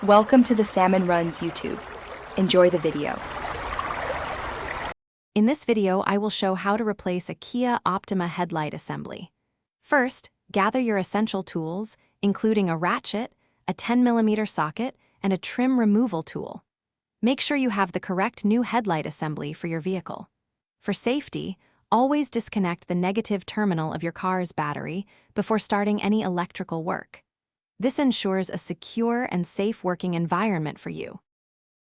Welcome to the Salmon Runs YouTube. Enjoy the video. In this video, I will show how to replace a Kia Optima headlight assembly. First, gather your essential tools, including a ratchet, a 10mm socket, and a trim removal tool. Make sure you have the correct new headlight assembly for your vehicle. For safety, always disconnect the negative terminal of your car's battery before starting any electrical work. This ensures a secure and safe working environment for you.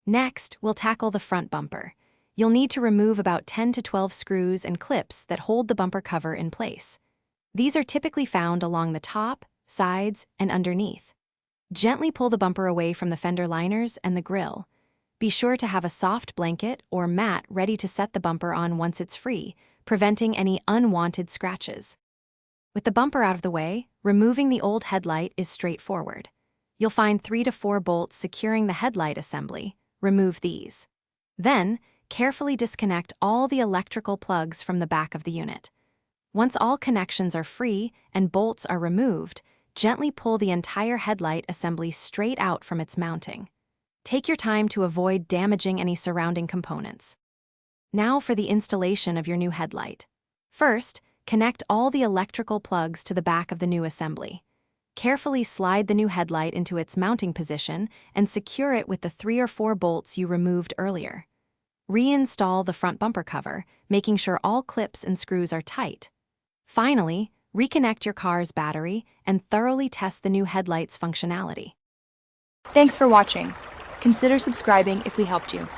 Next, we'll tackle the front bumper. You'll need to remove about 10 to 12 screws and clips that hold the bumper cover in place. These are typically found along the top, sides, and underneath. Gently pull the bumper away from the fender liners and the grille. Be sure to have a soft blanket or mat ready to set the bumper on once it's free, preventing any unwanted scratches. With the bumper out of the way, removing the old headlight is straightforward. You'll find 3 to 4 bolts securing the headlight assembly. Remove these. Then, carefully disconnect all the electrical plugs from the back of the unit. Once all connections are free and bolts are removed, gently pull the entire headlight assembly straight out from its mounting. Take your time to avoid damaging any surrounding components. Now for the installation of your new headlight. First, connect all the electrical plugs to the back of the new assembly. Carefully slide the new headlight into its mounting position and secure it with the 3 or 4 bolts you removed earlier. Reinstall the front bumper cover, making sure all clips and screws are tight. Finally, reconnect your car's battery and thoroughly test the new headlight's functionality. Thanks for watching. Consider subscribing if we helped you.